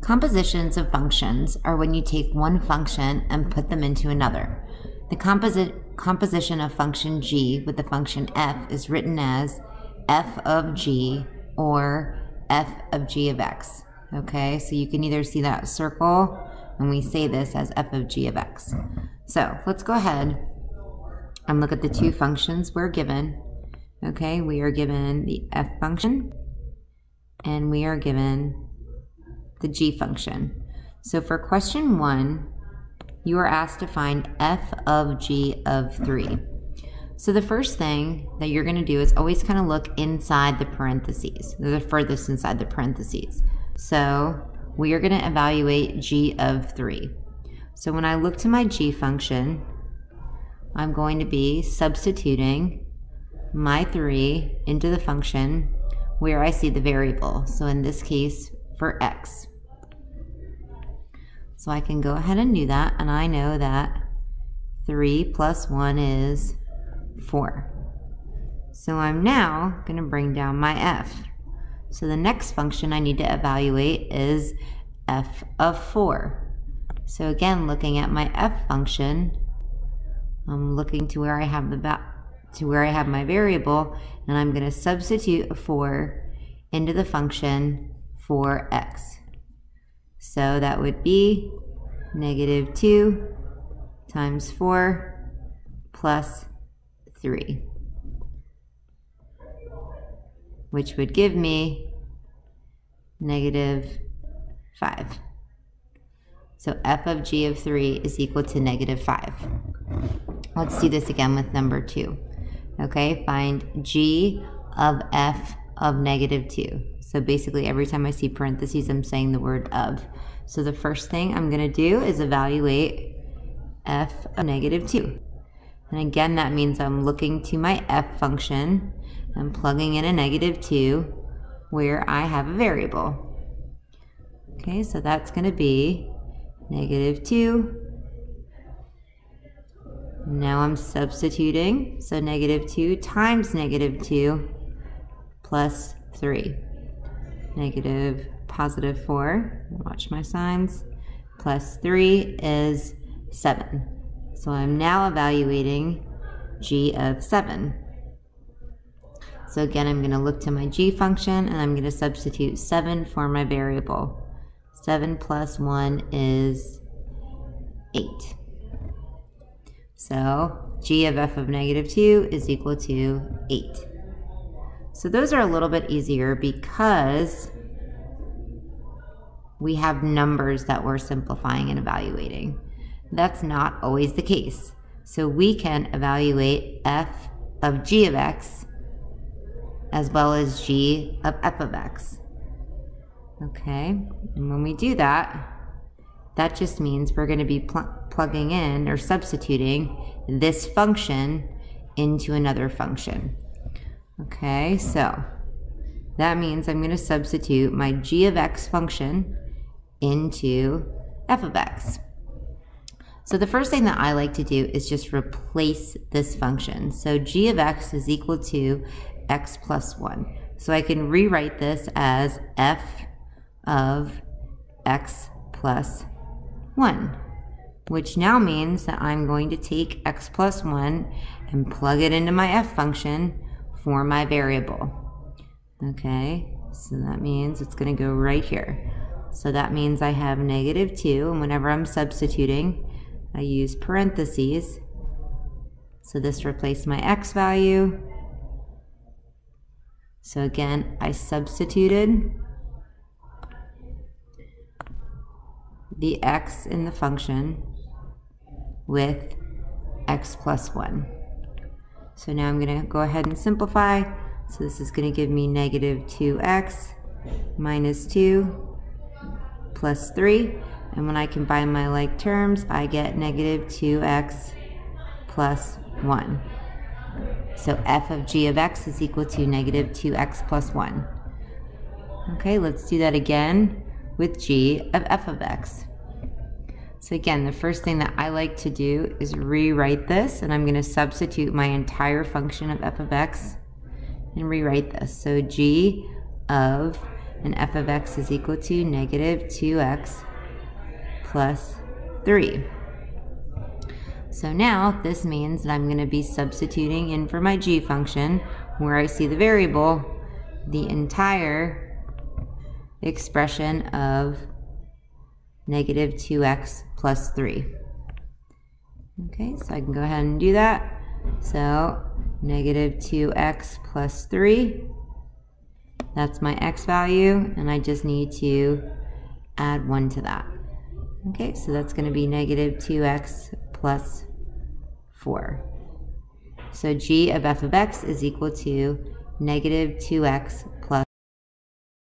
Compositions of functions are when you take one function and put them into another. The composition of function g with the function f is written as f of g or f of g of x. Okay, so you can either see that circle, and we say this as f of g of x. So let's go ahead and look at the two functions we're given. Okay, we are given the f function, and we are given the g function. So for question 1, you are asked to find f of g of 3. So the first thing that you're going to do is always kind of look inside the parentheses, the furthest inside the parentheses. So we are going to evaluate g of 3. So when I look to my g function, I'm going to be substituting my 3 into the function where I see the variable. So in this case, for x. So I can go ahead and do that, and I know that 3 plus 1 is 4. So I'm now going to bring down my f. So the next function I need to evaluate is f of 4. So again, looking at my f function, I'm looking to where I have my variable, and I'm going to substitute a 4 into the function for x. So that would be negative 2 times 4 plus 3, which would give me negative 5. So f of g of 3 is equal to negative 5. Let's do this again with number 2. Okay, find g of f of negative 2. So basically every time I see parentheses, I'm saying the word of. So the first thing I'm going to do is evaluate f of negative 2. And again, that means I'm looking to my f function and plugging in a negative 2 where I have a variable. Okay, so that's going to be negative 2. Now I'm substituting, so negative 2 times negative 2 plus 3. Negative positive 4, watch my signs, plus 3 is 7. So I'm now evaluating g of 7. So again, I'm going to look to my g function, and I'm going to substitute 7 for my variable. 7 plus 1 is 8. So g of f of negative 2 is equal to 8. So those are a little bit easier because we have numbers that we're simplifying and evaluating. That's not always the case. So we can evaluate f of g of x as well as g of f of x. Okay, and when we do that, that just means we're going to be plugging in or substituting this function into another function. Okay, so that means I'm going to substitute my g of x function into f of x. So the first thing that I like to do is just replace this function. So g of x is equal to x plus 1. So I can rewrite this as f of x plus 1, which now means that I'm going to take x plus 1 and plug it into my f function for my variable. Okay, so that means it's going to go right here. So that means I have negative 2, and whenever I'm substituting, I use parentheses. So this replaced my x value. So again, I substituted the x in the function with x plus 1. So now I'm going to go ahead and simplify. So this is going to give me negative 2x minus 2 plus 3. And when I combine my like terms, I get negative 2x plus 1. So f of g of x is equal to negative 2x plus 1. Okay, let's do that again with g of f of x. So again, the first thing that I like to do is rewrite this, and I'm going to substitute my entire function of f of x and rewrite this. So g of and f of x is equal to negative 2x plus 3. So now this means that I'm going to be substituting in for my g function where I see the variable, the entire expression of negative 2x plus 3. Okay, so I can go ahead and do that. So negative 2x plus 3, that's my x value, and I just need to add 1 to that. Okay, so that's going to be negative 2x plus 4. So g of f of x is equal to negative 2x plus